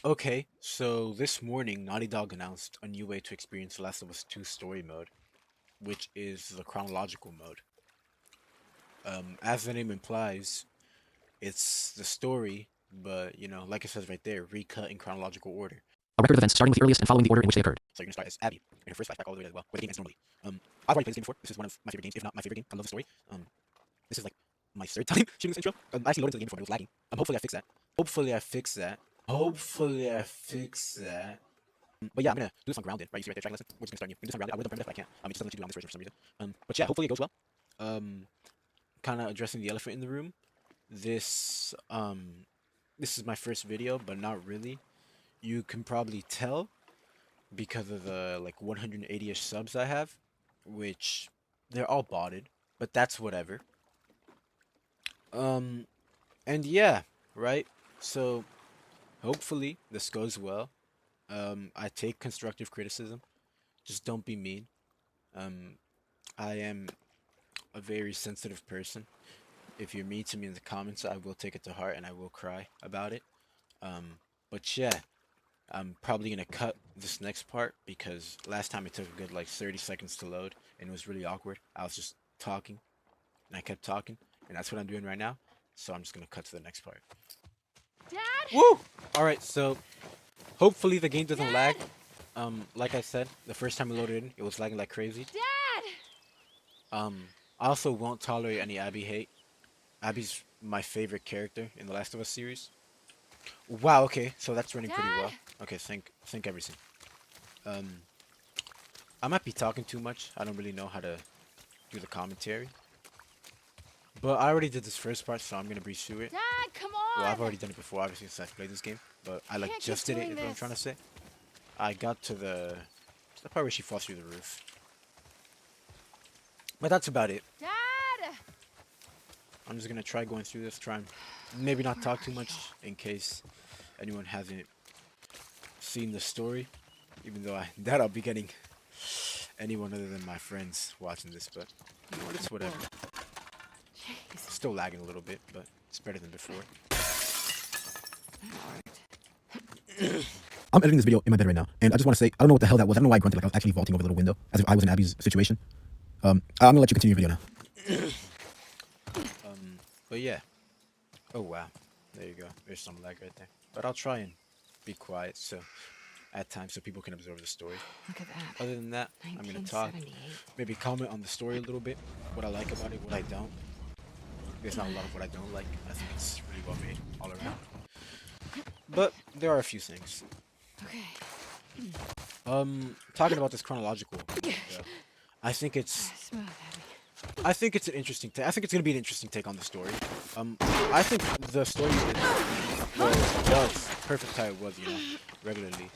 Okay, so this morning, Naughty Dog announced a new way to experience Last of Us 2 story mode, which is the chronological mode. As the name implies, it's the story, but like it says right there, recut in chronological order. A record of events starting with the earliest and following the order in which they occurred. So you're gonna start as Abby in her first flashback all the way to well, where the game ends normally. I've already played this game before. This is one of my favorite games, if not my favorite game. I love the story. This is like my third time shooting this intro. I actually loaded into the game before, and it was lagging. Hopefully I fix that. Hopefully I fix that. Hopefully I fix that. But yeah, I'm gonna do this on grounded, right? You see right there, track lesson. We're just gonna start new. We can do this on grounded. I would have done primitive, but I can't. It just doesn't let you do it on this version for some reason. But yeah, hopefully it goes well. Kind of addressing the elephant in the room. This this is my first video, but not really. You can probably tell because of the like 180-ish subs I have, which they're all botted, but that's whatever. And yeah, right? So hopefully this goes well. I take constructive criticism. Just don't be mean. I am a very sensitive person. If you're mean to me in the comments, I will take it to heart and I will cry about it. But yeah, I'm probably gonna cut this next part because last time it took a good like 30 seconds to load and it was really awkward. I was just talking and I kept talking, and that's what I'm doing right now. So I'm just gonna cut to the next part. Dad? Woo! Alright, so hopefully the game doesn't Dad? lag. Like I said, the first time I loaded in, it was lagging like crazy. Dad! I also won't tolerate any Abby hate. Abby's my favorite character in the Last of Us series. Wow, okay, so that's running pretty well. Okay, think everything. I might be talking too much. I don't really know how to do the commentary. But I already did this first part, so I'm gonna breeze through it. Dad, come on! Well, I've already done it before, obviously, since I've played this game. But I like Can't just keep did it, doing is what I'm this. trying to say. I got to the part where she falls through the roof. But that's about it. Dad! I'm just gonna try going through this, try and maybe not talk too much in case anyone hasn't seen the story. Even though I doubt I'll be getting anyone other than my friends watching this, but you know what, it's whatever. Jeez. Still lagging a little bit, but it's better than before. I'm editing this video in my bed right now, and I just want to say, I don't know what the hell that was. I don't know why I grunted like I was actually vaulting over the little window, as if I was in Abby's situation. I'm gonna let you continue your video now. But yeah. Oh wow. There you go. There's some lag right there. But I'll try and be quiet so at times so people can absorb the story. Look at that. Other than that, I'm gonna talk. 1978. Maybe comment on the story a little bit. What I like about it, what I don't. There's not a lot of what I don't like. I think it's really well made all around. But there are a few things. Okay. Talking about this chronological. I think it's Smooth, Abby. I think it's an interesting take. I think it's gonna be an interesting take on the story. I think the story was perfect how it was, regularly.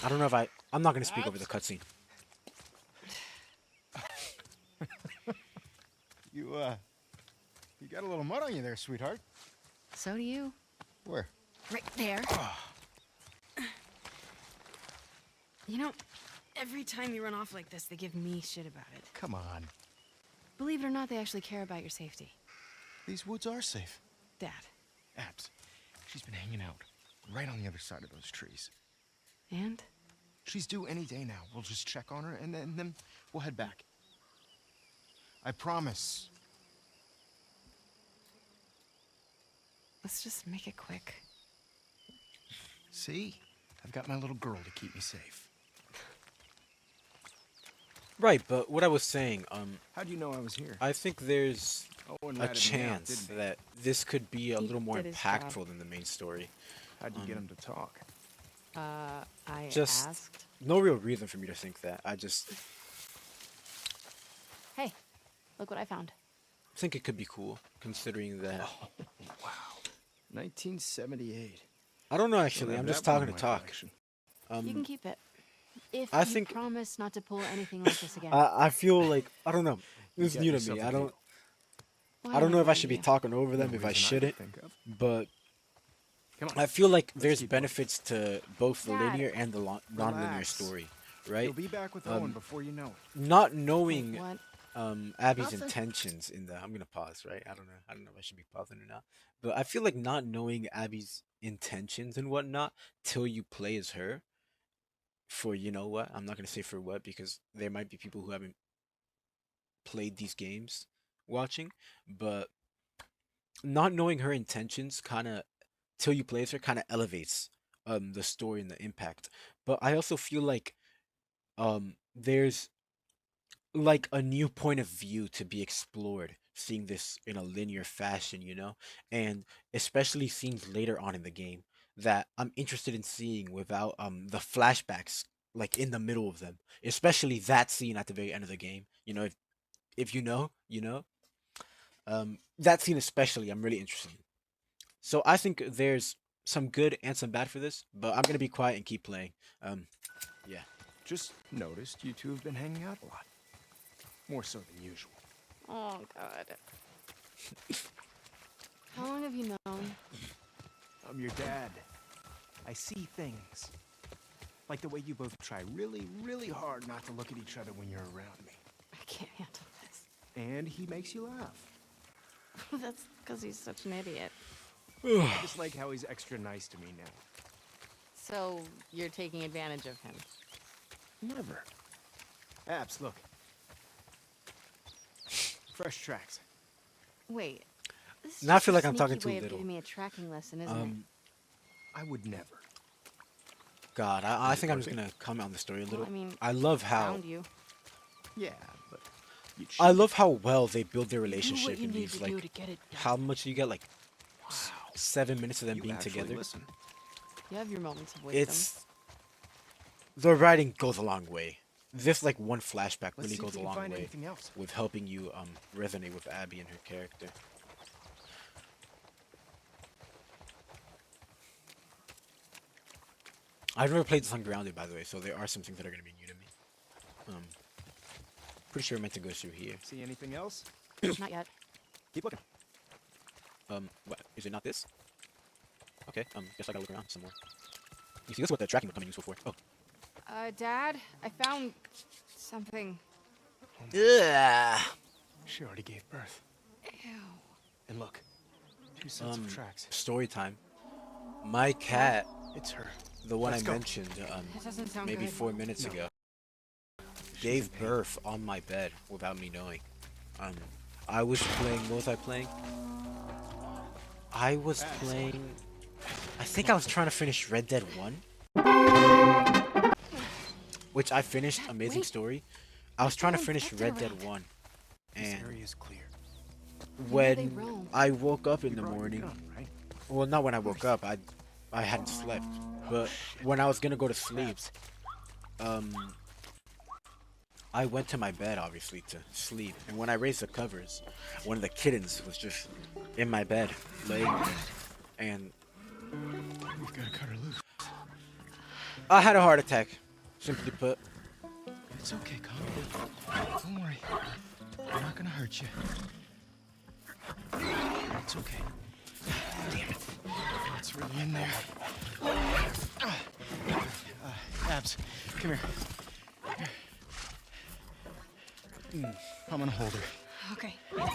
I don't know if I'm not gonna speak over the cutscene. You got a little mud on you there, sweetheart. So do you. Where? Right there. You know, every time you run off like this, they give me shit about it. Come on. Believe it or not, they actually care about your safety. These woods are safe. Dad. Abs, she's been hanging out right on the other side of those trees. And? She's due any day now. We'll just check on her, and then we'll head back. I promise. Let's just make it quick. See? I've got my little girl to keep me safe. Right, but what I was saying, How do you know I was here? I think there's Owen a ratted me out, chance didn't he? that this could be a He little more did his impactful job. than the main story. How'd you get him to talk? I Just- asked. No real reason for me to think that. I just Hey, look what I found. think it could be cool, considering that. Wow. 1978. I don't know actually. Don't I'm have just that one talking in to my talk. collection. You can keep it. If I you think- promise not to pull anything like this again. I feel like I don't know. This is got new to yourself me. a I don't. deal. Well, I don't know if I know should be you. talking over them, No if I reason shouldn't, can think of. but Come on. I feel like Let's there's keep going. benefits to both the Dad. linear and the non-linear Relax. story, right? You'll be back with Owen before you know it. Not knowing What? Abby's Nothing. intentions in the. I'm gonna pause, right? I don't know if I should be pausing or not. But I feel like not knowing Abby's intentions and whatnot till you play as her for you know what? I'm not gonna say for what because there might be people who haven't played these games watching, but not knowing her intentions kind of till you play as her kind of elevates the story and the impact. But I also feel like there's like a new point of view to be explored seeing this in a linear fashion, you know, and especially scenes later on in the game that I'm interested in seeing without the flashbacks like in the middle of them, especially that scene at the very end of the game, you know, if you know, you know, that scene especially I'm really interested in. So I think there's some good and some bad for this, but I'm gonna be quiet and keep playing. Yeah. Just noticed you two have been hanging out a lot. More so than usual. Oh, God. How long have you known? I'm your dad. I see things. Like the way you both try really, really hard not to look at each other when you're around me. I can't handle this. And he makes you laugh. That's because he's such an idiot. I just like how he's extra nice to me now. So, you're taking advantage of him? Never. Abs, look. Fresh tracks. Wait. This is Now I just feel a like I'm talking sneaky too way of little. giving me a tracking lesson, isn't it? I would never. God, I think I'm just gonna comment on the story a little. I mean, I love how found you. Yeah, but you I love how well they build their Do what relationship you in need these to like do to get it done. how much do you get like Wow. 7 minutes of them You being actually together. listen. You have your moments of wisdom. It's the writing goes a long way. This like one flashback Let's really see if goes we a can long find way anything else. with helping you resonate with Abby and her character. I've never played this on Grounded, by the way, so there are some things that are gonna be new to me. Um, pretty sure we're meant to go through here. See anything else? Not yet. Keep looking. What is it? Not this? Okay. Guess I gotta look around some more. You see, this is what the tracking would come in useful for. Oh. Dad, I found something. Yeah. She already gave birth. Ew. And look, 2 sets of tracks. Story time. My cat, It's her. the one Let's I go. mentioned, That doesn't sound maybe good. 4 minutes No. ago, She's gave in pain. birth on my bed without me knowing. I was playing. What was I playing? I was playing. I think I was trying to finish Red Dead 1, which I finished. Dad, Amazing wait. story. I was trying to no finish infected Red Dead around. 1, This and area is clear. Where they when roam. I woke up in You the brought your morning, gun, right? well, not when I woke up. I hadn't slept, but when I was gonna go to sleep, I went to my bed obviously to sleep, and when I raised the covers, one of the kittens was just in my bed, laying there, and We've got to cut her loose. I had a heart attack. Simply put. It's okay, calm down. Don't worry. I'm not gonna hurt you. It's okay. Damn it. It's really in there. Abs, come here. I'm gonna hold her. Okay. Calm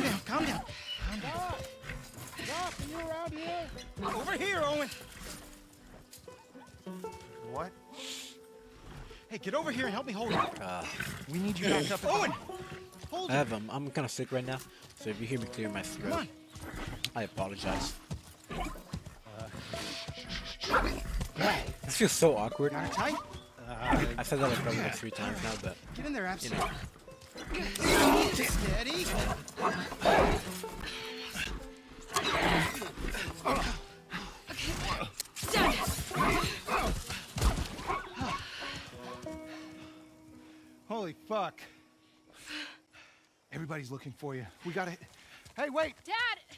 down, calm down. Calm down. Doc, are you around here? Over here, Owen. What? Hey, get over here and help me hold her. We need you back up. Owen! Hold I her. have I'm kind of sick right now, so if you hear me clear my Come throat, on. I apologize. This feels so awkward. Got her tight? I've said that like probably like 3 times now, but Get in there, Abs. you know. Steady. Holy fuck. Everybody's looking for you. We gotta... Hey, wait! Dad!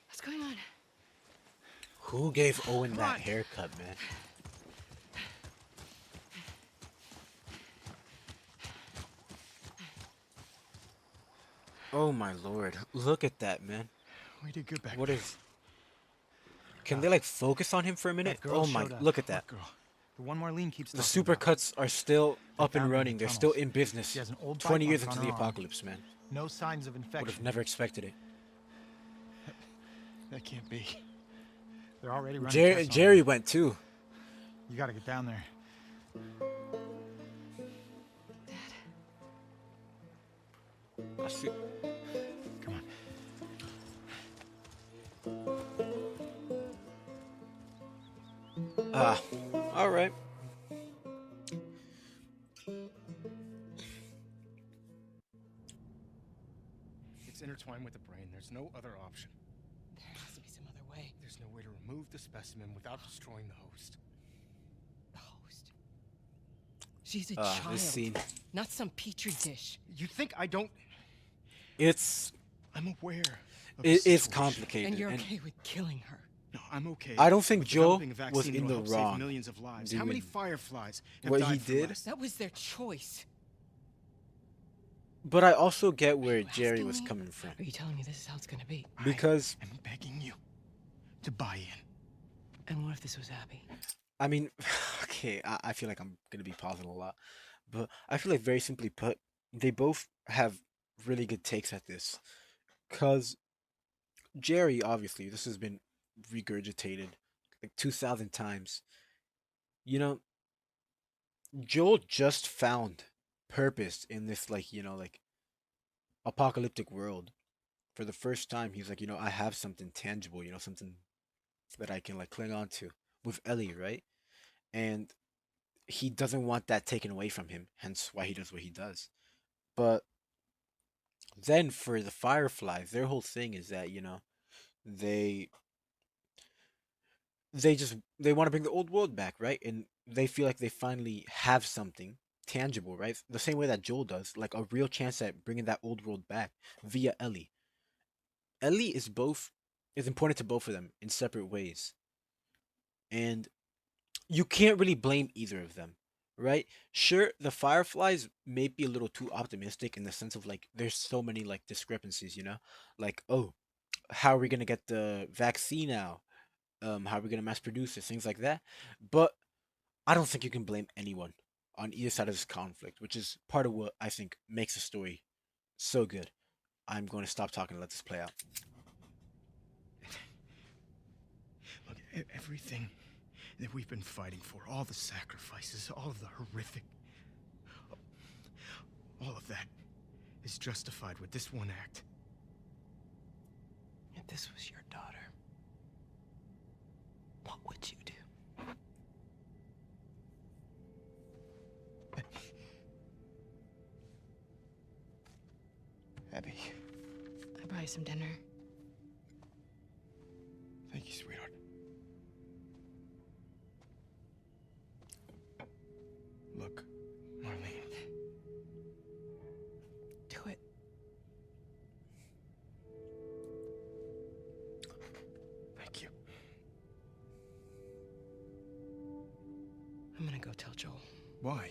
What's going on? Who gave Owen Come that on. haircut, man? Oh my lord. Look at that, man. We did good back What there. is... Can they like focus on him for a minute? That girl Oh my... showed up. Look at that. What girl? The one Marlene keeps The talking about. supercuts are still They up and found her in running. the They're still tunnels. in business. She has an old 20 bite years mark into on the her arm. apocalypse, man. No signs of Would infection. have never expected it. That can't be. They're already running tests on Jerry her. went too. You gotta get down there. I see. Come on. All right. It's intertwined with the brain. There's no other option. There has to be some other way. There's no way to remove the specimen without destroying the host. The host. She's a This child, scene. not some petri dish. You think I don't? It's I'm aware. Of the it's situation. complicated. And you're and okay with killing her. No, I'm okay. I don't think with Joel developing a was vaccine in that'll the help save wrong millions of lives. How many doing fireflies have what died he for did. less? That was their choice. But I also get where you Jerry asking was me? coming from. Are you telling me this is how it's gonna be? Because I'm begging you to buy in. And what if this was Abby? I mean, okay, I feel like I'm gonna be pausing a lot, but I feel like very simply put, they both have really good takes at this. Cause Jerry, obviously, this has been regurgitated like 2,000 times. You know, Joel just found purpose in this, like, like apocalyptic world. For the first time, he's like, I have something tangible, something that I can like cling on to with Ellie, right? And he doesn't want that taken away from him, hence why he does what he does. But then for the Fireflies, their whole thing is that, they they want to bring the old world back, right? And they feel like they finally have something tangible, right? The same way that Joel does, like a real chance at bringing that old world back via Ellie. Ellie is important to both of them in separate ways. And you can't really blame either of them, right? Sure, the Fireflies may be a little too optimistic in the sense of like there's so many like discrepancies, like, oh, how are we gonna get the vaccine out? How are we gonna mass produce it? Things like that. But I don't think you can blame anyone on either side of this conflict, which is part of what I think makes the story so good. I'm going to stop talking and let this play out. Look, everything that we've been fighting for, all the sacrifices, all of the horrific, all of that is justified with this one act. If this was your daughter, what would you do? Abby, I buy you some dinner. thank you, sweetheart. Look, Marlene. Do it. Thank you. I'm gonna go tell Joel. Why?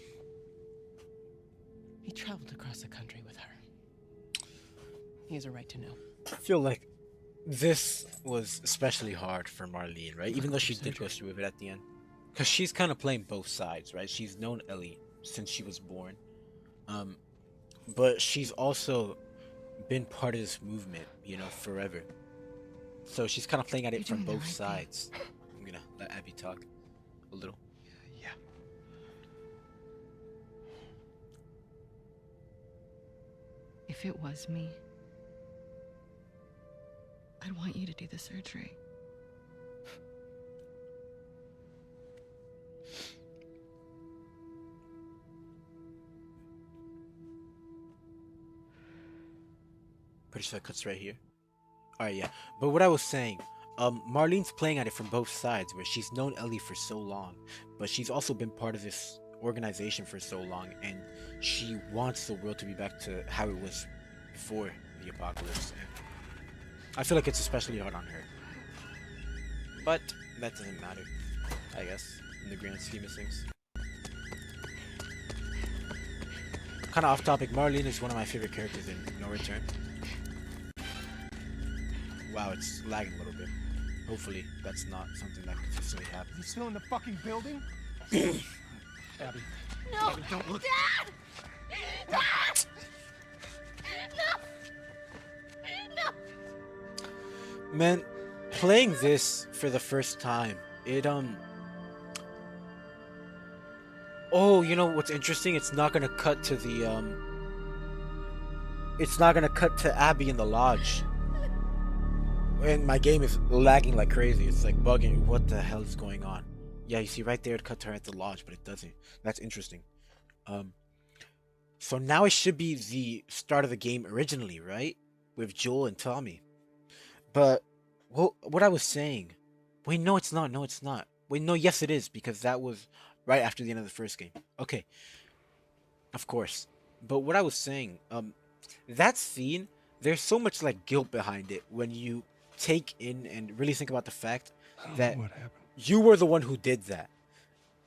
He traveled across the country with her. He has a right to know. I feel like this was especially hard for Marlene, right? Even though she did go through with it at the end. Because she's kind of playing both sides, right? She's known Ellie since she was born. But she's also been part of this movement, forever. So she's kind of playing at it from both sides. I'm gonna let Abby talk a little. Yeah. If it was me, I'd want you to do the surgery. Pretty sure that cuts right here. Alright, yeah. But what I was saying, Marlene's playing at it from both sides, where she's known Ellie for so long, but she's also been part of this organization for so long, and she wants the world to be back to how it was before the apocalypse. And I feel like it's especially hard on her. But that doesn't matter, I guess, in the grand scheme of things. Kind of off topic, Marlene is one of my favorite characters in No Return. Wow, it's lagging a little bit. Hopefully, that's not something that consistently happens. You still in the fucking building? Abby. No! Abby, don't look. Dad! Dad! No! Man, playing this for the first time, it oh, you know what's interesting? It's not gonna cut to the it's not gonna cut to Abby in the lodge. And my game is lagging like crazy. It's like bugging. What the hell is going on? Yeah, you see right there, it cut to her at the lodge, but it doesn't. That's interesting. So now it should be the start of the game originally, right? With Joel and Tommy. But what I was saying. Wait, no, it's not. No, it's not. Wait, no, yes, it is, because that was right after the end of the first game. Okay. Of course. But what I was saying, that scene, there's so much like guilt behind it when you take in and really think about the fact that What happened? you were the one who did that.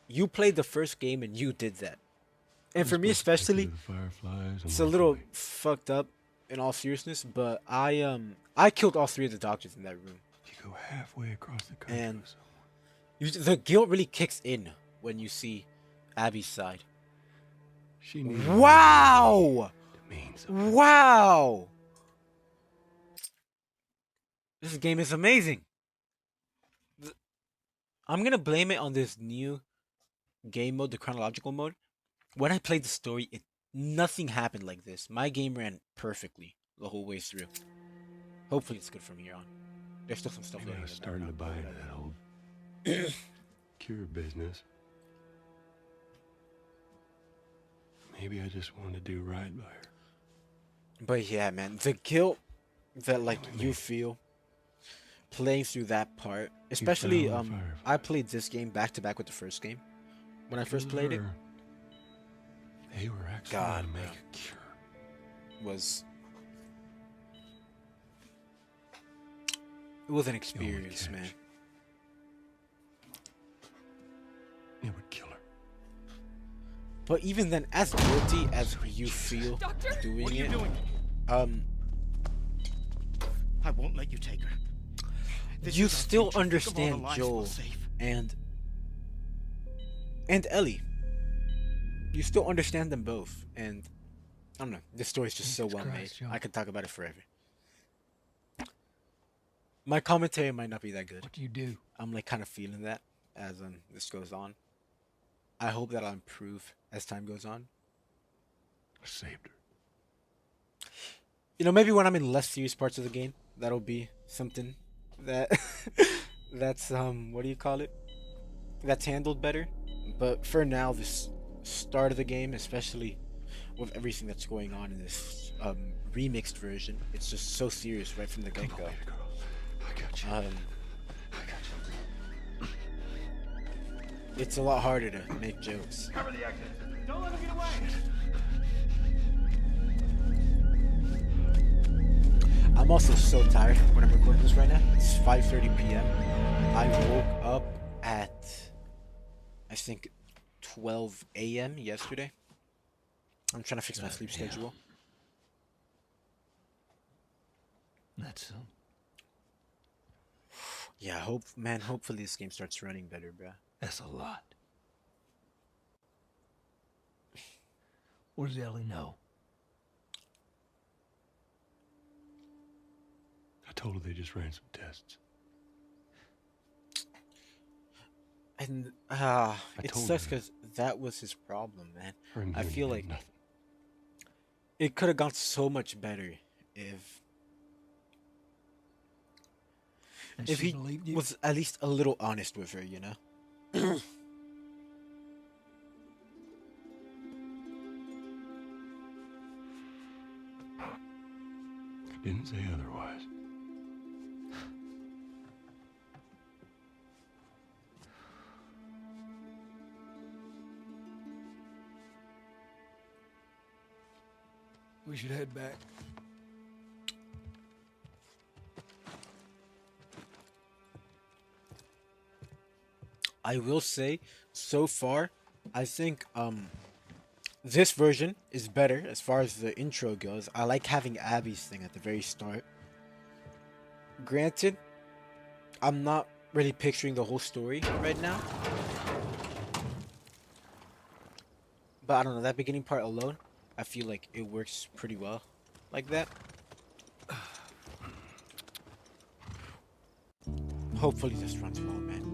You played the first game and you did that. And for me especially, it's a little fucked up in all seriousness, but I killed all 3 of the doctors in that room. You go halfway across the country. And the guilt really kicks in when you see Abby's side. She needed Wow! to mean something. Wow! This game is amazing. I'm gonna blame it on this new game mode, the chronological mode. When I played the story, nothing happened like this. My game ran perfectly the whole way through. Hopefully it's good from here on. There's still some stuff Maybe I going was on. starting to buy into that old cure business. Maybe I just wanted to do right by her. But yeah, man, the guilt that like you feel playing through that part, especially found the firefighter. I played this game back to back with the first game. When I first played it, They were actually God, gonna make man. a cure. was it was an experience, catch. man. It would kill her. But even then, as guilty as you feel Doctor? doing What are you it, doing? I won't let you take her. This you is our still future. Think of all the understand lives we'll Joel save. and Ellie. You still understand them both, and I don't know. This story's just so Jesus well made. Christ, Joel. I could talk about it forever. My commentary might not be that good. What do you do? I'm like kind of feeling that as this goes on. I hope that I'll improve as time goes on. I saved her. You know, maybe when I'm in less serious parts of the game, that'll be something that that's what do you call it? That's handled better. But for now, this start of the game, especially with everything that's going on in this remixed version, it's just so serious right from the Come get-go. on, baby girl. I got you. Um, I got you. it's a lot harder to make jokes. Cover the exit. Don't let him get away. I'm also so tired when I'm recording this right now. It's 5:30 p.m. I woke up at, I think, 12 a.m. yesterday. I'm trying to fix my sleep Goddamn. schedule. That's so. Yeah, hopefully this game starts running better, bruh. That's a lot. What does Ellie know? I told her they just ran some tests. And it told sucks her. because that was his problem, man. Her and I him feel did like nothing. it could have gone so much better if And if she he believed you? was at least a little honest with her, you know? I didn't say otherwise. We should head back. I will say, so far, I think this version is better as far as the intro goes. I like having Abby's thing at the very start. Granted, I'm not really picturing the whole story right now. But I don't know, that beginning part alone, I feel like it works pretty well like that. Hopefully this runs well, man.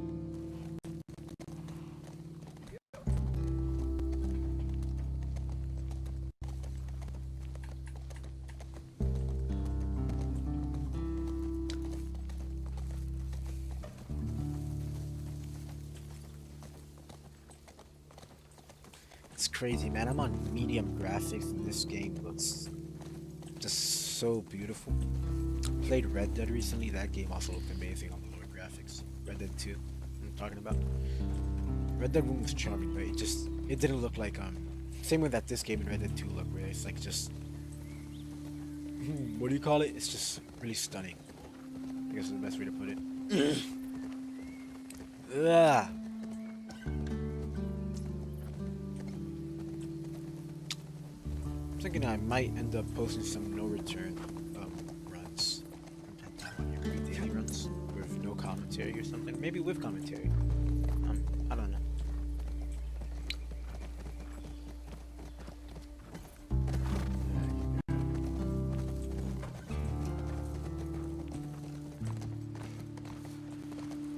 It's crazy, man. I'm on medium graphics and this game looks just so beautiful. Played Red Dead recently. That game also looked amazing on the lower graphics. Red Dead 2, I'm talking about. Red Dead 1 was charming, but it didn't look like same way that this game in Red Dead 2 look, where it's like just what do you call it? It's just really stunning. I guess is the best way to put it. Ugh. I'm thinking I might end up posting some no return runs from time on here, like daily runs with no commentary or something. Maybe with commentary. I don't know.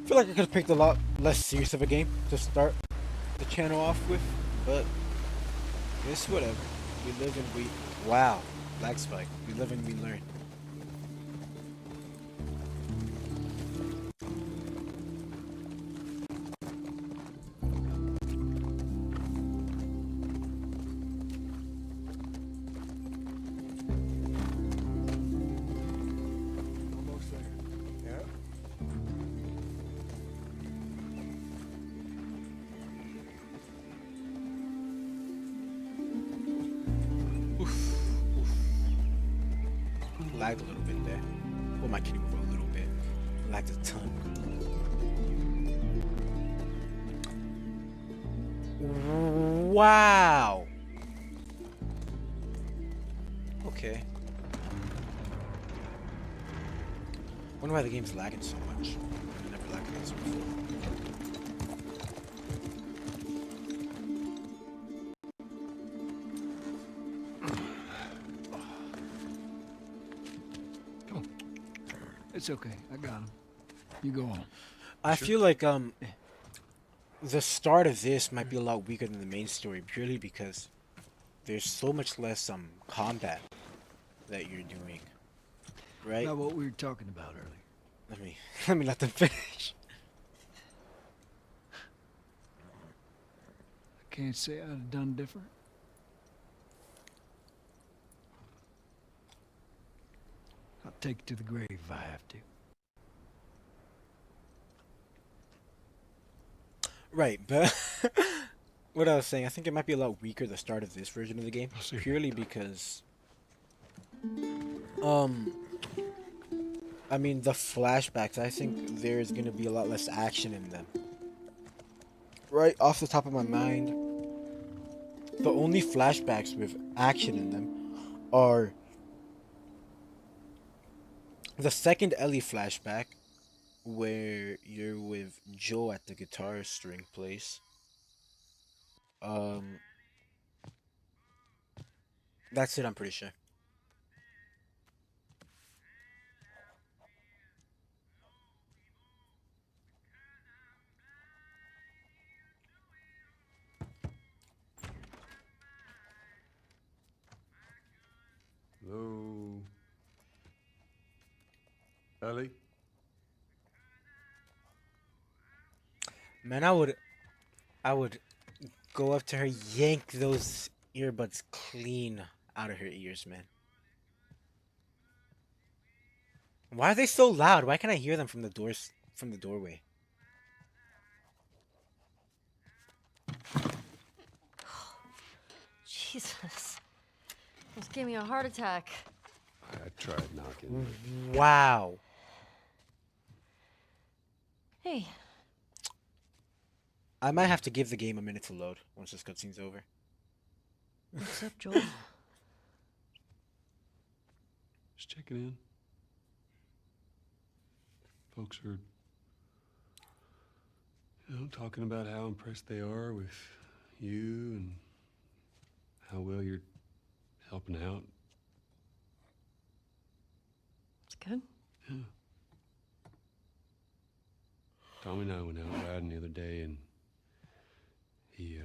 I feel like I could have picked a lot less serious of a game to start the channel off with, but it's whatever. We live and we... Wow. Lag spike. We live and we learn. Almost there. Yeah. Lagged a little bit there. Well, my kitty moved a little bit. Lagged a ton. Wow. Okay. Wonder why the game's lagging so much. I never lagged this before. It's okay. I got him. You go on. I feel like the start of this might be a lot weaker than the main story purely because there's so much less combat that you're doing. Right? Not what we were talking about earlier. Let me let them finish. I can't say I'd have done different. I'll take it to the grave if I have to. Right, but what I was saying, I think it might be a lot weaker the start of this version of the game, purely because I mean the flashbacks, I think there's gonna be a lot less action in them. Right off the top of my mind, the only flashbacks with action in them are the second Ellie flashback, where you're with Joe at the guitar string place. That's it, I'm pretty sure. Hello? Ellie? Man, I would go up to her, yank those earbuds clean out of her ears, man. Why are they so loud? Why can't I hear them from the doors, from the doorway? Jesus. Almost gave me a heart attack. I tried knocking. Wow. Hey, I might have to give the game a minute to load once this cutscene's over. what's up, Joel? Just checking in. Folks are, talking about how impressed they are with you and how well you're helping out. It's good. Yeah. Tommy and I went out riding the other day, and he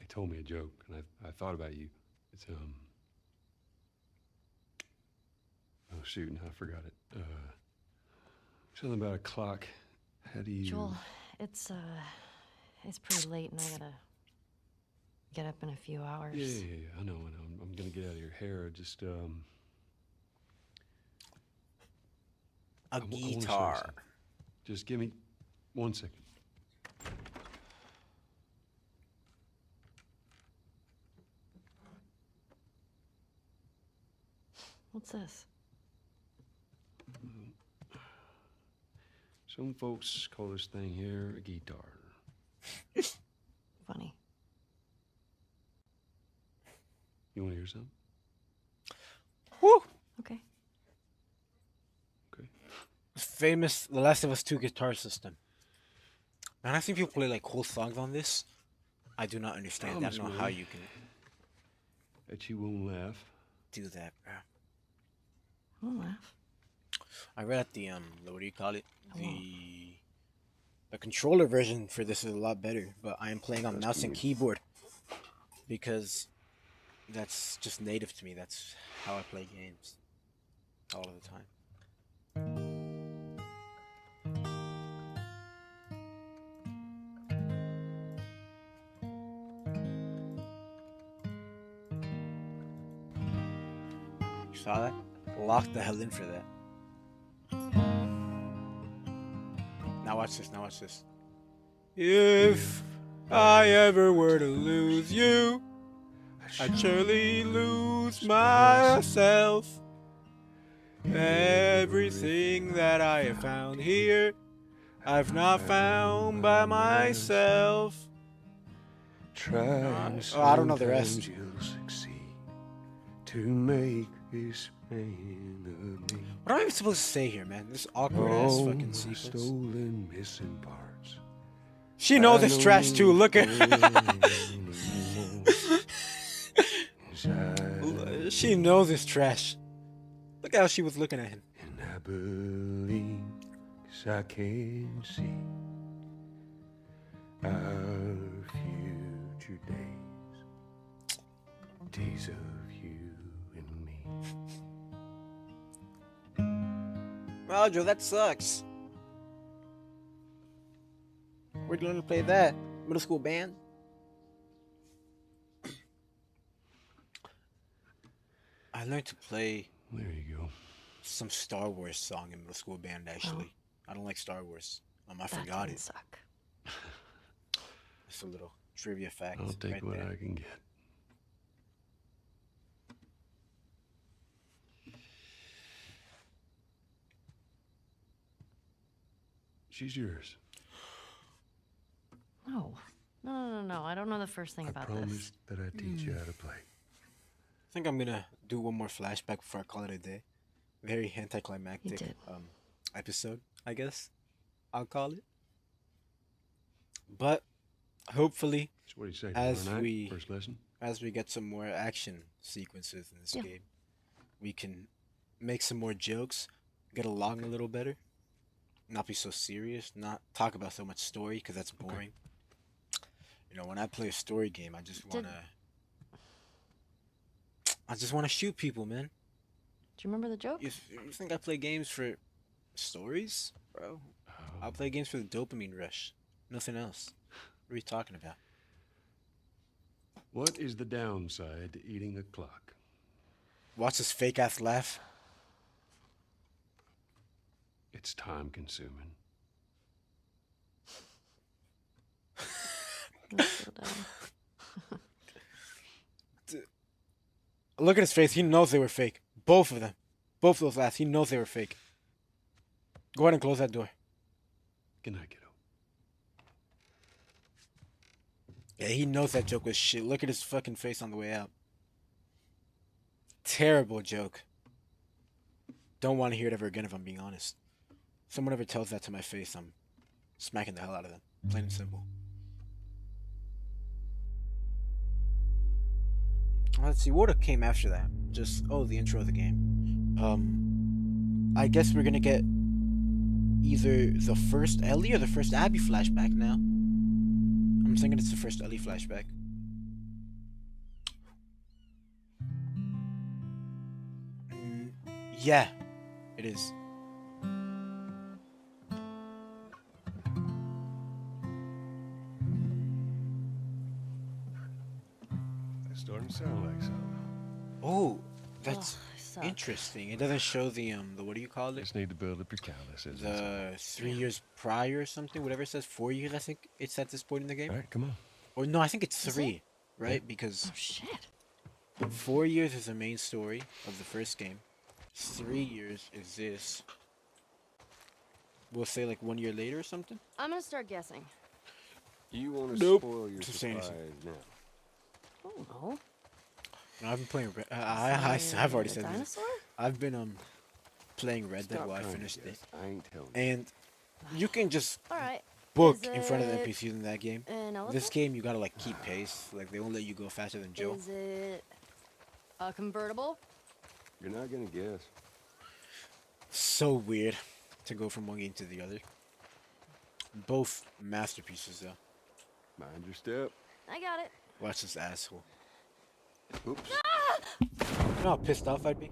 told me a joke, and I thought about you. It's oh shoot, now I forgot it. Something about a clock. How do you? Joel, it's pretty late and I gotta get up in a few hours. Yeah. I know. I'm gonna get out of your hair. Just A I wanna show you guitar. something. Just give me 1 second. What's this? Some folks call this thing here a guitar. Funny. You want to hear something? Woo! Okay. Okay. Famous The Last of Us 2 guitar system. Man, I've seen people play like cool songs on this. I do not understand that. I don't know how you can Bet you won't laugh. do that, bro. Don't laugh. I read at the what do you call it? The controller version for this is a lot better, but I am playing on mouse and keyboard because that's just native to me. That's how I play games all of the time. You saw that? Lock the hell in for that. Now watch this, now watch this. If I ever were to lose you, I'd surely lose myself. Everything that I have found here, I've not found by myself. Try Oh, I don't know the rest. You'll succeed to make this man of me. What am I even supposed to say here, man? This awkward ass All fucking my sequence. stolen missing parts. She knows it's trash too. Look at her. She knows it's trash. Look how she was looking at him. And I believe, 'cause I can see our future days, days of you and me. Well, Joe, that sucks. Where'd you learn to play that? Middle school band? I learned to play There you go. some Star Wars song in middle school band, actually. I don't like Star Wars. I That forgot didn't it. suck. It's a little trivia fact. I'll take right what there. I can get. She's yours. No. No. I don't know the first thing I about promise this. that I teach you how to play. I think I'm gonna do one more flashback before I call it a day. Very anticlimactic did. episode, I guess I'll call it. But hopefully, So what do you say? As tomorrow night, we- first lesson. as we get some more action sequences in this Yeah. game, we can make some more jokes, get along a little better, not be so serious, not talk about so much story because that's boring. You know, when I play a story game, I just wanna shoot people, man. Do you remember the joke? You think I play games for stories, bro? I'll play games for the dopamine rush. Nothing else. What are you talking about? What is the downside to eating a clock? Watch this fake ass laugh. It's time consuming. That's so dumb. Look at his face. He knows they were fake. Both of them. Both of those laughs. He knows they were fake. Go ahead and close that door. Good night, kiddo. Yeah, he knows that joke was shit. Look at his fucking face on the way out. Terrible joke. Don't want to hear it ever again if I'm being honest. Someone ever tells that to my face, I'm smacking the hell out of them. Plain and simple. Let's see, what came after that? Just, oh, the intro of the game. I guess we're gonna get either the first Ellie or the first Abby flashback now. I'm thinking it's the first Ellie flashback. Yeah, it is. It's starting to sound like something. Oh, that's Ugh, I suck. interesting. It doesn't show the what do you call it? Just need to build up your calluses. The 3 years prior or something, whatever it says, 4 years I think it's at this point in the game. All right, come on. Or no, I think it's Is 3, it? right? Because Oh shit. 4 years is the main story of the first game. 3 years is this. We'll say like 1 year later or something. I'm gonna start guessing. You want to Nope. spoil your Just saying surprise now? I don't know. No, I've been playing. I've already A said this. dinosaur? I've been playing Red Dead Stop while I trying to finished it, guess. I ain't telling you. and you can just All right. book Is in front of the it NPCs in that game. An elephant? This game you gotta like keep pace. Like they won't let you go faster than Joe. Is it a convertible? You're not gonna guess. So weird to go from one game to the other. Both masterpieces though. Mind your step. I got it. Watch this asshole. Oops. You know how pissed off I'd be?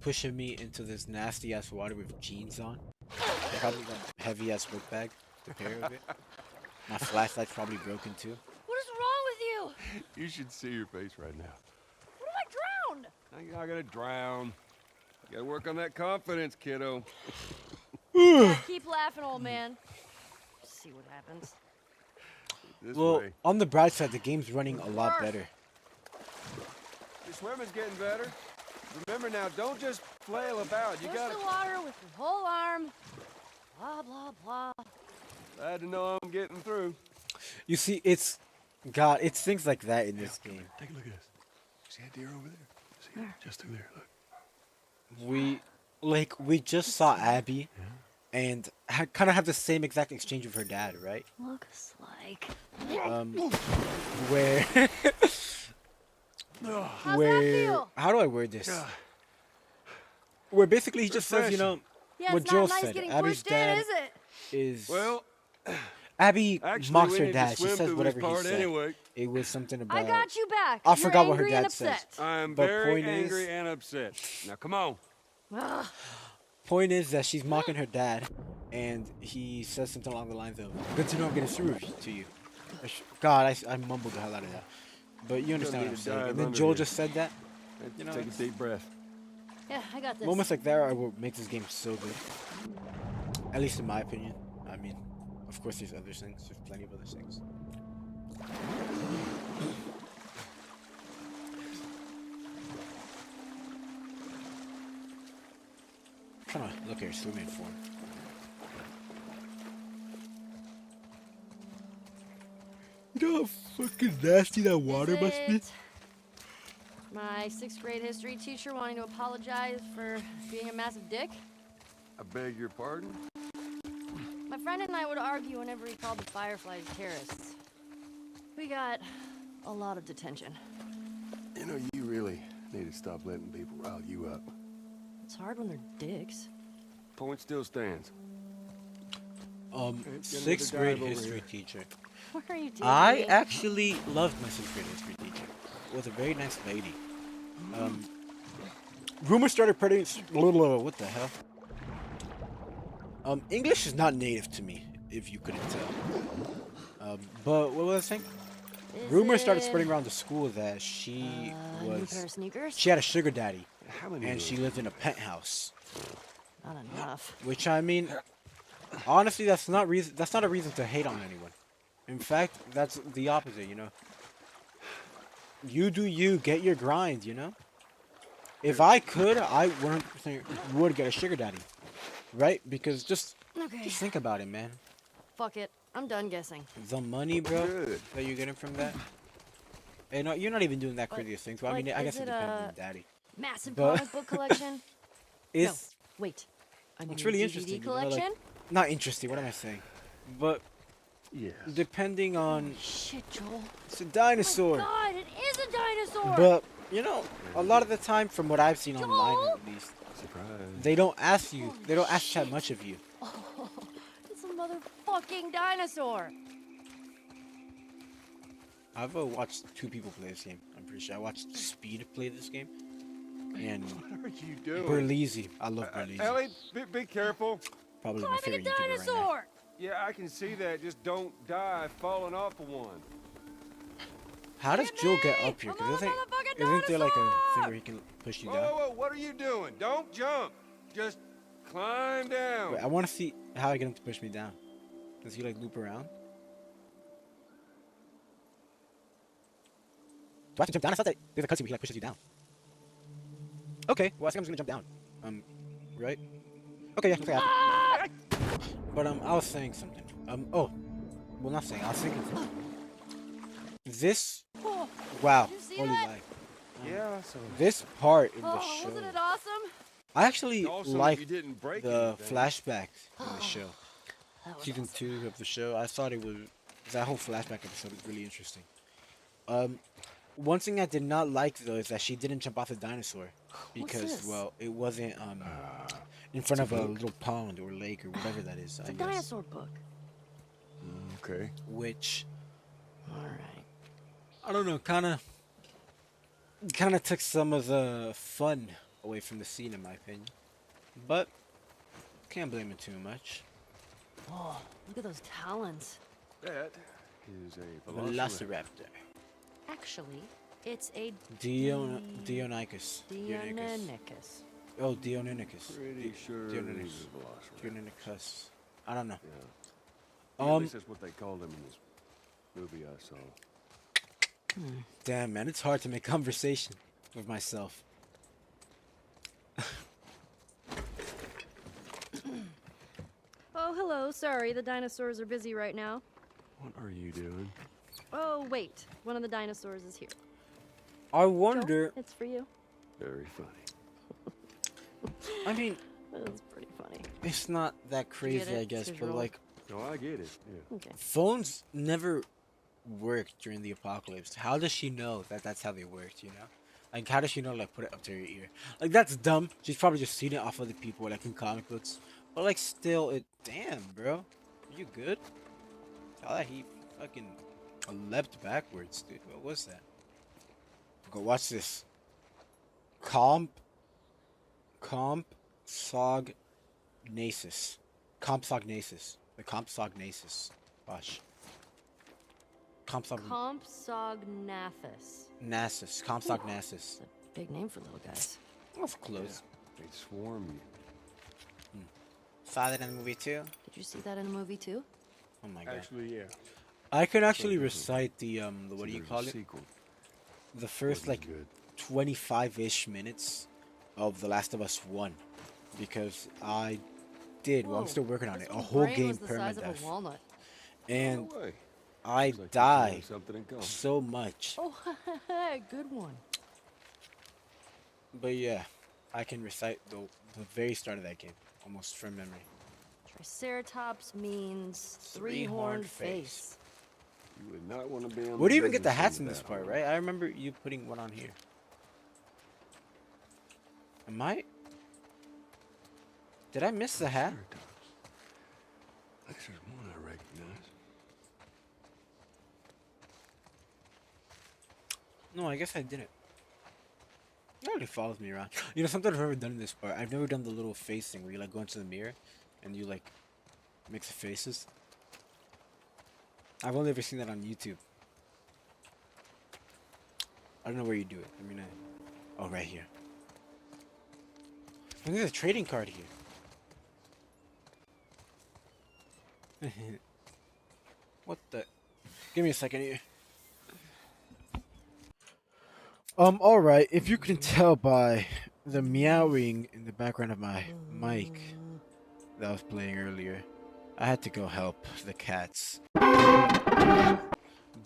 Pushing me into this nasty ass water with jeans on. Probably a heavy ass book bag to pair with it. My flashlight's probably broken too. What is wrong with you? You should see your face right now. What if I drowned? Now you're not gonna drown. You gotta work on that confidence, kiddo. Yeah, keep laughing, old man. See what happens. This Well, way. on the bright side, the game's running a lot better. Your swimming's getting better. Remember now, don't just flail about. You Push gotta. the water with your whole arm. Blah blah blah. Glad to know I'm getting through. You see, it's it's things like that in this game. Take a look at this. See that deer over there? See it? Just through there. Look. We just saw Abby, and kind of have the same exact exchange with her dad, right? Looks like. Where How's where that feel? how do I word this? Where basically he just says, you know, Yeah, what it's Joel not nice said. getting Abby's pushed in, dad is it? is Well, Abby actually, mocks we her need to dad. She swim says through this whatever he part said. anyway. It was something about. I got you back. I You're forgot what her angry and dad says. upset. I'm But very point is- angry and upset. Now come on. Ugh. Point is that she's mocking her dad, and he says something along the lines of, "Good to know I'm getting through to you." God, I mumbled the hell out of that. But you understand what I'm need to saying. dive And then under Joel here. just said that. You know, Take a it's- deep breath. Yeah, I got this. Moments like that are what make this game so good. At least in my opinion. I mean, of course there's other things. There's plenty of other things. I'm trying to look at her swimming form. You know how fucking nasty that water Is must be? it my 6th grade history teacher wanting to apologize for being a massive dick? I beg your pardon? My friend and I would argue whenever he called the Fireflies terrorists. We got a lot of detention. You know, you really need to stop letting people rile you up. It's hard when they're dicks. Point still stands. Sixth another grade dive over history here. teacher. What are you doing? I actually loved my sixth grade history teacher. It was a very nice lady. Rumors started spreading. What the hell? English is not native to me, if you couldn't tell. But what was I saying? Rumors started spreading around the school that she new pair of sneakers? she had a sugar daddy, How many and of she those? lived in a penthouse. Not enough. Which I mean, honestly, that's not a reason to hate on anyone. In fact, that's the opposite, you know. You do you, get your grind, you know. If I could, I 100% would get a sugar daddy, right? Because just Okay. think about it, man. Fuck it. I'm done guessing. The money, bro, Good. that you're getting from that. And you're not even doing that But, crazy thing. So I mean, like, I is guess it it depends on a- the daddy. Massive But- comic book collection? It's Wait. I mean it's really DVD interesting. You know, collection? like, not interesting. What am I saying? But Yes. Depending on... Shit, Joel. It's a dinosaur. Oh my God, it is a dinosaur! But, you know, a lot of the time, from what I've seen online Joel? at least, Surprise. they don't ask you. Holy They don't ask that shit. much of you. Oh, it's a motherfucking dinosaur. I've watched 2 people play this game. I'm pretty sure I watched Speed play this game, and What are you doing? Berleezy. I love Berleezy. Ellie, be careful. Probably my Climbing a favorite YouTuber right now. dinosaur! Yeah, I can see that. Just don't die falling off of one. How does Get Joel get me! up here? I'm 'Cause on a isn't motherfucking there like a thing dinosaur! where he can push you Whoa, down? whoa, whoa, what are you doing? Don't jump. Just climb down. Wait, I want to see how I get him to push me down. Does he like loop around? Do I have to jump down? I thought that there's a cutscene where he like pushes you down. Okay, well I think I'm just gonna jump down. Right? Okay, yeah, okay. Ah! But I was saying something. Oh, well not saying. I was thinking something. This, Oh, wow, Did you see holy that? lag. Yeah, so This part in the oh, show, wasn't it awesome? I actually awesome you like didn't break the anything. flashbacks in the show. That was Season awesome. 2 of the show. I thought it was that whole flashback episode was really interesting. One thing I did not like though is that she didn't jump off the dinosaur because this? well, it wasn't in front of a little pond or lake or whatever that is. It's I a guess. dinosaur book. Okay. Which Alright. I don't know, kind of took some of the fun away from the scene in my opinion. But can't blame it too much. Oh, look at those talons. That is a velociraptor. Velociraptor. Actually, it's a Deinonychus. Deinonychus. Oh, Deinonychus. Pretty sure Deinonychus. he's a velociraptor. Deinonychus. I don't know. Yeah. At least that's what they called him in this movie I saw. Damn, man, it's hard to make conversation with myself. Oh, hello. Sorry, the dinosaurs are busy right now. What are you doing? Oh, wait. One of the dinosaurs is here. I Joel, wonder. it's for you. Very funny. I mean, That's pretty funny. it's not that crazy, it? I guess, but Visual. like, Oh, I get it. Yeah. Okay. phones never worked during the apocalypse. How does she know that that's how they worked, you know? Like, how does she know to, like, put it up to her ear? Like, that's dumb. She's probably just seen it off other people, like, in comic books. But, like, still, damn, bro. Are you good? Saw that he fucking leapt backwards, dude. What was that? Go watch this. Compsognathus. Compsognathus. The Compsognathus. Watch. Compsognathus. Nasus. Compsognathus. It's a big name for little guys. That's close. They'd swarm you. Saw that in the movie too? Did you see that in a movie too? Oh my god. Actually, yeah. I can actually different. recite the what do you There's call a it? Sequel. The first like Wasn't good. 25-ish minutes of The Last of Us 1 because I did, well I'm Whoa, still working on this it, a one's whole brain game was the size of a permadeath. walnut. And No way. I Looks like you're died doing something in common. so much. Oh, good one. But yeah, I can recite the very start of that game almost from memory. Triceratops means Three-horned three-horned face. You would not want to be on Where do you even get the business hats end in of this that part, horn. right? I remember you putting one on here. Am I? Did I miss the hat? Triceratops. I guess there's one I recognize. No, I guess I didn't. It already follows me around. You know, something I've never done in this part. I've never done the little face thing where you like go into the mirror and you like mix the faces. I've only ever seen that on YouTube. I don't know where you do it. I mean, oh, right here. And there's a trading card here. What the? Give me a second here. Alright, if you can tell by the meowing in the background of my mic that I was playing earlier, I had to go help the cats.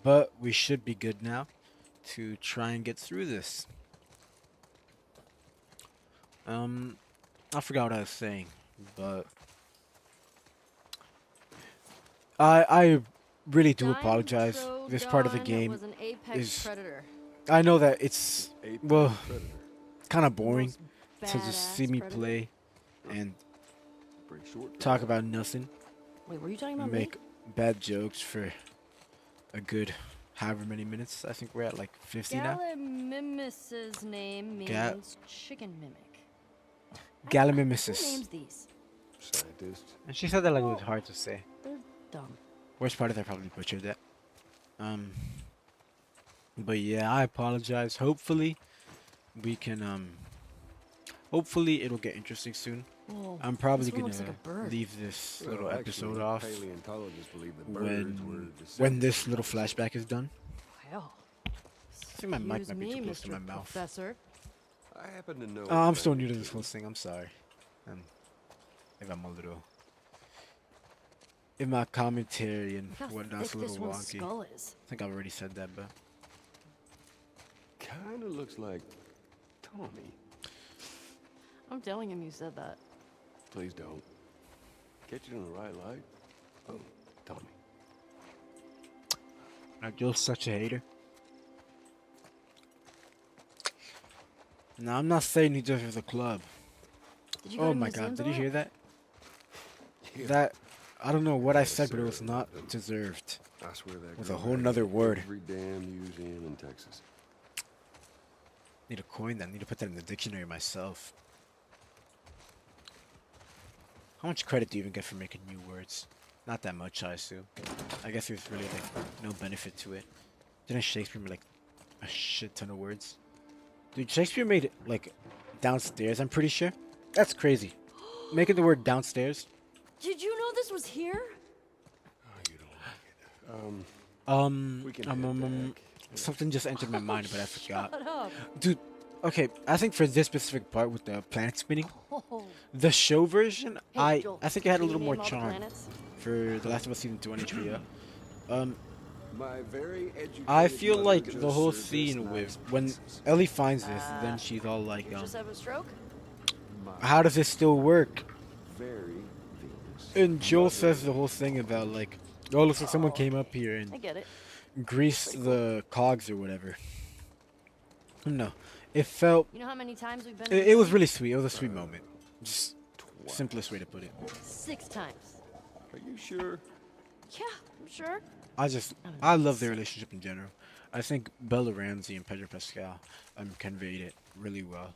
But we should be good now to try and get through this. I forgot what I was saying, but I really do Dime apologize. This part of the Trogon game was an apex is. predator. I know that it's Ape well, predator. kind of boring Most to just see badass me predator. play and Pretty short. for talk that. about nothing, Wait, were you talking about make bad jokes for a good however many minutes. I think we're at like 50 me? now. Gallimimus's name means Ga- chicken mimic. Who Gallimimus. names these? Scientist. And she said that like it was hard to say. They're dumb. Worst part is I probably butchered that. But yeah, I apologize. Hopefully, we can hopefully it'll get interesting soon. Whoa, I'm probably this one gonna looks like a bird. leave this Well, little actually, episode off Paleontologists believe that birds were when descendants this of little dinosaurs. flashback is done. Hell. I think my mic Excuse might be too me, close to Mr. my mouth. Professor. I happen to know. I'm a still thing new or to this two. whole thing. I'm sorry. If I'm a little, if my commentary and Look how whatnot's a thick this little one's wonky. skull is. I think I've already said that, but Kinda looks like Tommy. I'm telling him you said that. Please don't. Catch it in the right light. Oh, Tommy. like you're such a hater. No, I'm not saying he does for the club. Did you go Oh to my museums god, did a you lot? hear that? Yeah. That, I don't know what I Yes, said, but it was sir. not deserved. I swear that With a girl whole had nother word. Every damn museum in Texas. Need to coin that. Need to put that in the dictionary myself. How much credit do you even get for making new words? Not that much, I assume. I guess there's really like no benefit to it. Didn't Shakespeare make like a shit ton of words? Dude, Shakespeare made it like downstairs, I'm pretty sure. That's crazy. Making the word downstairs. Did you know this was here? Oh, you don't like it. We can head back. Something just entered my mind, but I forgot. Shut up. Dude, okay, I think for this specific part with the planet spinning, Oh. the show version, Hey, Joel, I think it had a can you little more name all the charm planets? for The Last of Us Season 2 on HBO. My very I educated feel mother like just the whole served us scene nice with when pizzas. Ellie finds this, then she's all like, You just have a stroke? My how does this still work? very Venus. And Joel says the whole thing about like, oh, looks like someone came up here I and get it. greased the cogs or whatever. No, it felt, You know how many times we've been? it was really sweet. It was a sweet moment. Just simplest way to put it. 6 times. Are you sure? Yeah, I'm sure. I love their relationship in general. I think Bella Ramsey and Pedro Pascal conveyed it really well.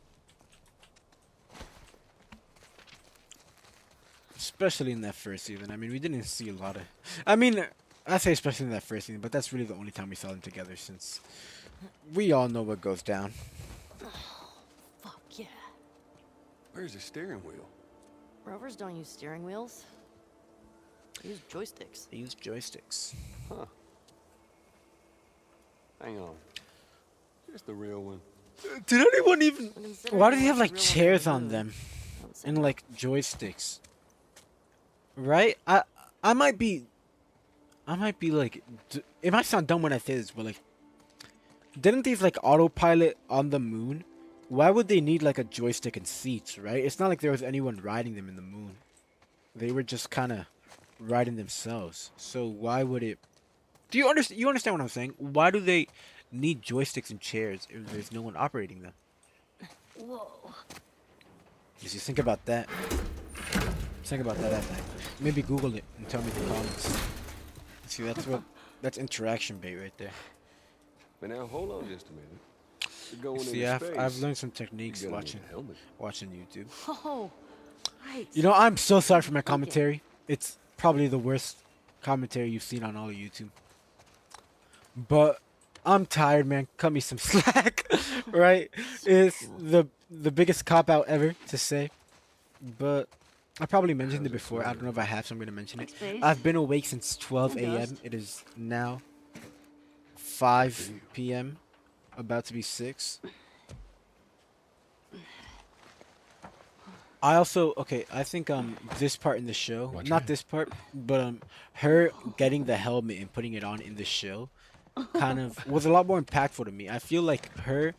Especially in that first season. I mean, we didn't see a lot of... I mean, I say especially in that first season, but that's really the only time we saw them together since we all know what goes down. Fuck yeah. Where's the steering wheel? Rovers don't use steering wheels. They use joysticks. They use joysticks. Huh. Hang on. Just the real one. Did anyone even... Consider Why do they it have a like real chairs one. on them Don't say and that. like joysticks? Right? I might be like, it might sound dumb when I say this, but like, didn't these like autopilot on the moon? Why would they need like a joystick and seats, right? It's not like there was anyone riding them in the moon. They were just kind of riding themselves. So why would it? Do you understand? You understand what I'm saying? Why do they need joysticks and chairs if there's no one operating them? Whoa. Just think about that. Think about that at night. Maybe Google it and tell me in the comments. See, that's interaction bait right there. But now hold on just a minute. You're going See, into I've space. learned some You techniques gotta need watching a helmet. YouTube. Oh. Right. You know, I'm so sorry for my commentary. It's probably the worst commentary you've seen on all of YouTube. But I'm tired, man. Cut me some slack, right? It's the biggest cop out ever to say, but I probably mentioned it before. I don't know if I have, so I'm gonna mention it. Thanks, Paige. I've been awake since 12 Who a.m. does? It is now 5 p.m. About to be 6. I also I think this part in the show, Watch not out. this part, but her getting the helmet and putting it on in the show kind of was a lot more impactful to me. I feel like her,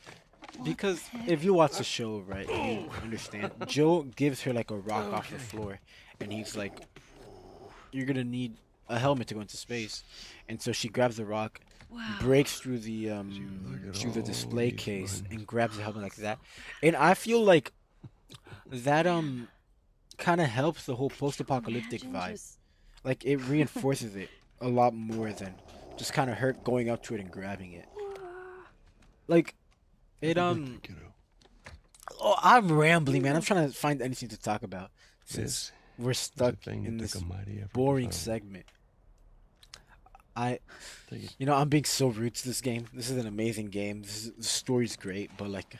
because if you watch the show, right, you understand. Joe gives her like a rock off the floor and he's like, you're gonna need a helmet to go into space, and so she grabs the rock, Wow. breaks through the look at through the all display these case buttons. and grabs the helmet like that. And I feel like that kind of helps the whole post-apocalyptic Imagine vibe. just- Like it reinforces it a lot more than just kind of her going up to it and grabbing it. Like it Happy birthday, kiddo. Oh, I'm rambling, man. I'm trying to find anything to talk about since This we're is a stuck thing in that this took a mighty effort to boring find. segment. Take it. You know, I'm being so rude to this game. This is an amazing game. The story's great, but like,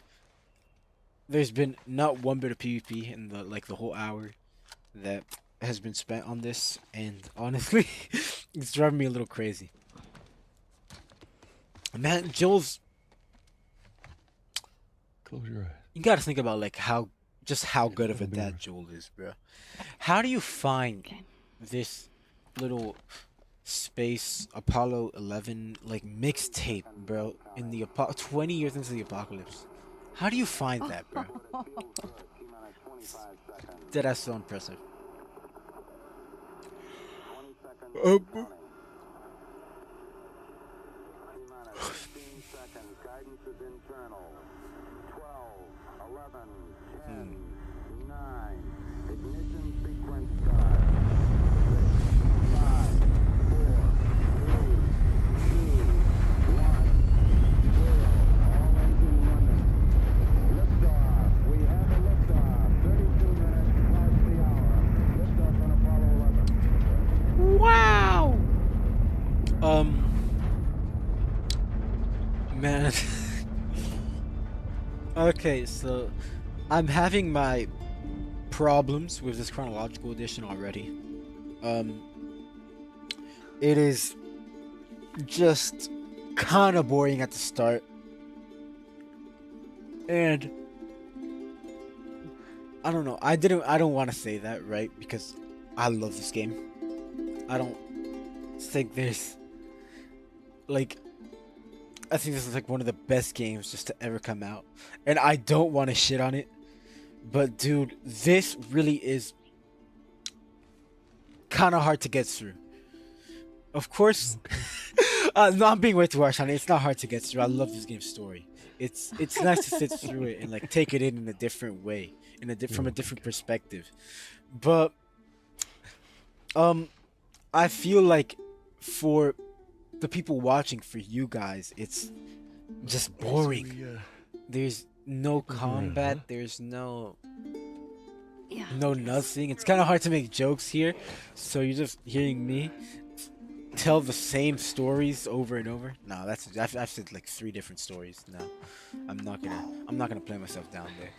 there's been not one bit of PvP in the whole hour that has been spent on this, and honestly, it's driving me a little crazy. Man, Joel's. Close your eyes. You gotta think about like how good of a That'll be dad worth it. Joel is, bro. How do you find this little space Apollo 11 like mixtape, bro, in the 20 years into the apocalypse? How do you find that, bro? That's so impressive. Wow. Man. Okay, so I'm having my problems with this chronological edition already. It is just kind of boring at the start. And I don't know. I don't want to say that, right? Because I love this game. I don't think there's like I think this is like one of the best games just to ever come out. And I don't want to shit on it. But dude, this really is kind of hard to get through. Of course, no, I'm being way too harsh on it. It's not hard to get through. I love this game's story. It's nice to sit through it and like take it in a different way, from a different perspective. But I feel like for the people watching, for you guys, it's just boring. There's no combat. There's no nothing. It's kind of hard to make jokes here, so you're just hearing me tell the same stories over and over. No, I've said like 3 different stories. No, I'm not gonna play myself down there.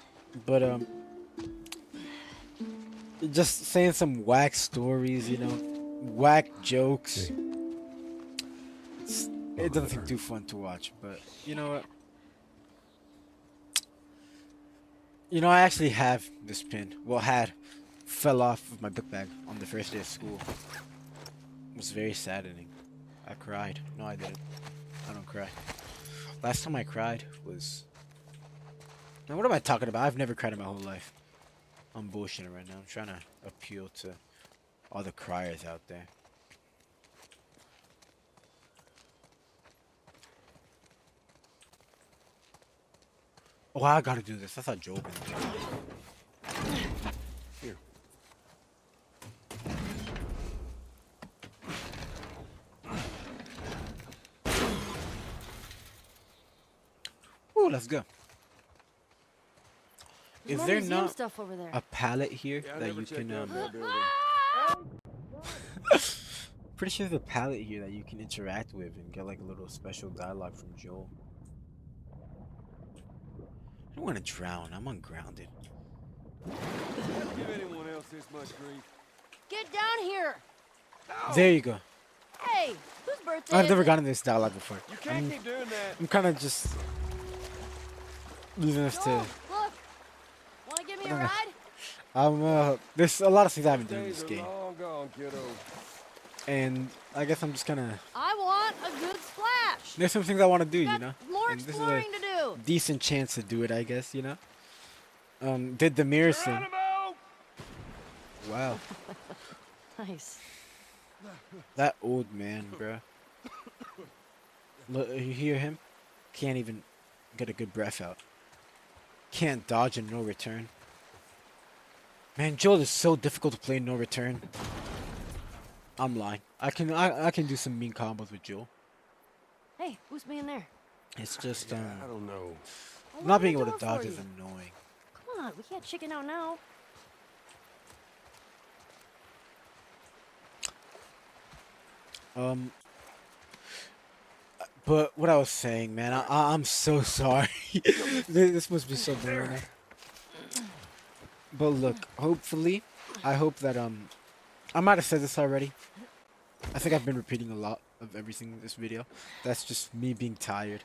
But just saying some whack stories, you know, whack jokes. It doesn't seem too fun to watch, but you know what? You know, I actually have this pin. Well, fell off of my book bag on the first day of school. It was very saddening. I cried. No, I didn't. I don't cry. Last time I cried was... Now, what am I talking about? I've never cried in my whole life. I'm bullshitting right now. I'm trying to appeal to all the criers out there. Oh, I gotta do this. I thought Joe was gonna do it. Here. Ooh, let's go. There's Is more there museum not stuff over there. a pallet here Yeah, I that never you checked can out that building. pretty sure there's a palette here that you can interact with and get like a little special dialogue from Joel. I don't want to drown. I'm ungrounded. Give anyone else this much grief. Get down here! There you go. Hey, whose birthday I've is never it? gotten this dialogue before. You can't keep doing that. I'm kind of just leaving this to. Joel, look! Wanna give me a ride? There's a lot of things I haven't done in Days this are game, long gone, kiddo. and I guess I'm just kind of. I want a good splash! There's some things I want to do, you Got know. more And this is exploring to do! a decent chance to do it, I guess, you know. Did the mirror thing? Geronimo! Wow. Nice. That old man, bruh. Look, you hear him? Can't even get a good breath out. Can't dodge and no return. Man, Joel is so difficult to play in no return. I'm lying. I can do some mean combos with Joel. Hey, who's being there? It's just I don't know. I'll not open being the able door to dodge for is you. annoying. Come on, we can't chicken out now. But what I was saying, man, I'm so sorry. This must be so boring now. But look, hopefully, I hope that I might have said this already. I think I've been repeating a lot of everything in this video. That's just me being tired.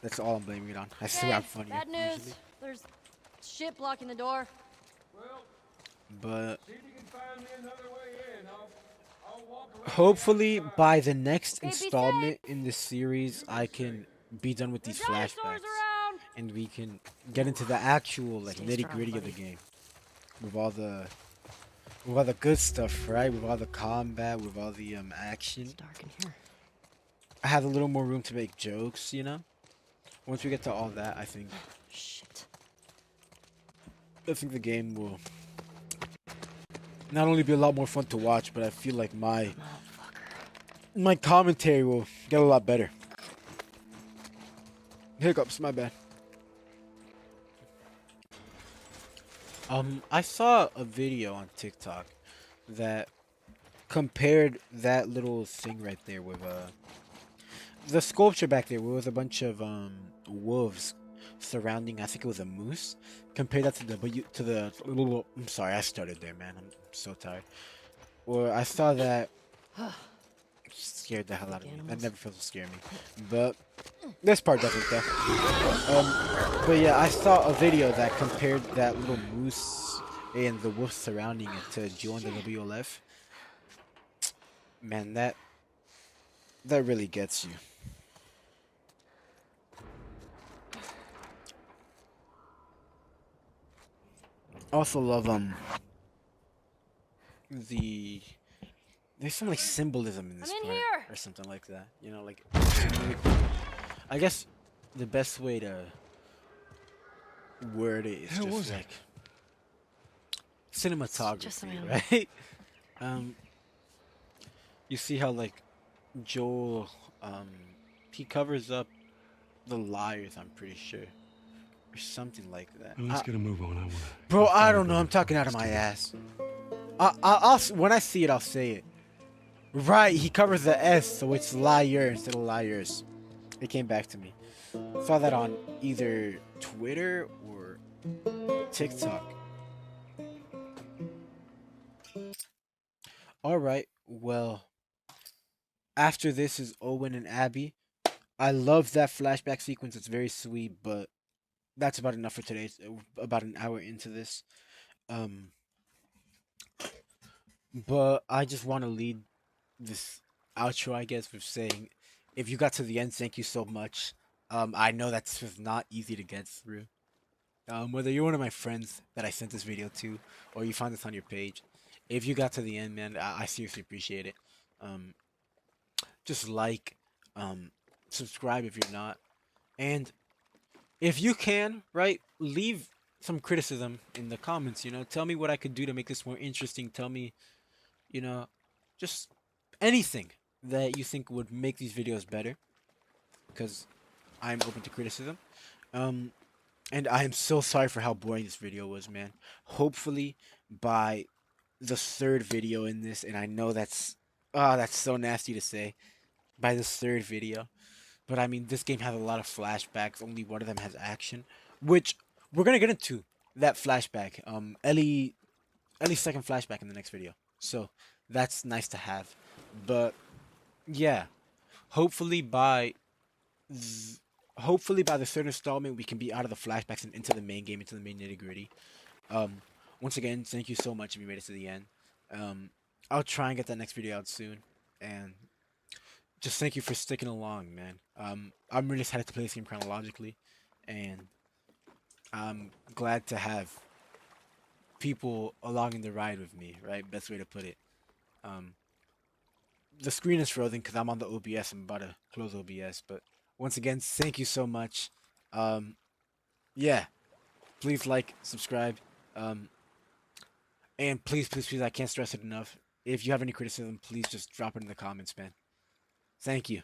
That's all I'm blaming it on. I swear I'm Hey, funnier bad news. usually. There's shit blocking the door. But See if you can find me another way in. I'll walk around. hopefully by the next Okay, be safe. installment in this series, I can be done with There's these dinosaurs flashbacks. around. And we can get into the actual like Stay nitty strong, gritty of the buddy. game. With all the good stuff, right? With all the combat, with all the action. It's dark in here. I have a little more room to make jokes, you know? Once we get to all that, I think Shit. the game will not only be a lot more fun to watch, but I feel like my commentary will get a lot better. Hiccups, my bad. I saw a video on TikTok that compared that little thing right there with the sculpture back there with a bunch of wolves surrounding, I think it was a moose. Compare that to the little. I'm sorry, I started there, man. I'm so tired. Or I saw that. Scared the hell out of me. That never feels to scare me. But this part doesn't though. But yeah, I saw a video that compared that little moose and the wolf surrounding it to join the WLF. Man, that really gets you. Also love there's some like symbolism in this I'm in part here. or something like that. You know, like I guess the best way to word it is Hell was just it? like Just a cinematography, man. right? You see how like Joel he covers up the liars, I'm pretty sure. Or something like that. Well, let's get a move on. I wanna. Bro, get I don't know. fired I'm talking out of before my it's too ass. I'll when I see it, I'll say it. Right, he covers the S, so it's liar instead of liars. It came back to me. Saw that on either Twitter or TikTok. All right, well, after this is Owen and Abby. I love that flashback sequence. It's very sweet, but that's about enough for today. It's about an hour into this. But I just want to lead this outro, I guess, with saying, if you got to the end, thank you so much. I know that's just not easy to get through. Whether you're one of my friends that I sent this video to, or you found this on your page, if you got to the end, man, I seriously appreciate it. Just like, subscribe if you're not, and if you can, right, leave some criticism in the comments. You know, tell me what I could do to make this more interesting. Tell me, you know, just anything that you think would make these videos better, because I'm open to criticism. And I am so sorry for how boring this video was, man. Hopefully by the third video in this, and I know that's so nasty to say, by this third video, but I mean, this game has a lot of flashbacks. Only one of them has action, which we're gonna get into that flashback. Ellie's second flashback in the next video, so that's nice to have. But yeah, hopefully by the third installment, we can be out of the flashbacks and into the main game, into the main nitty gritty. Once again, thank you so much if you made it to the end. I'll try and get that next video out soon, and just thank you for sticking along, man. I'm really excited to play this game chronologically, and I'm glad to have people along in the ride with me, right? Best way to put it. the screen is frozen because I'm on the OBS. I'm about to close OBS. But once again, thank you so much. Yeah, please like, subscribe, and please, please, please, I can't stress it enough. If you have any criticism, please just drop it in the comments, man. Thank you.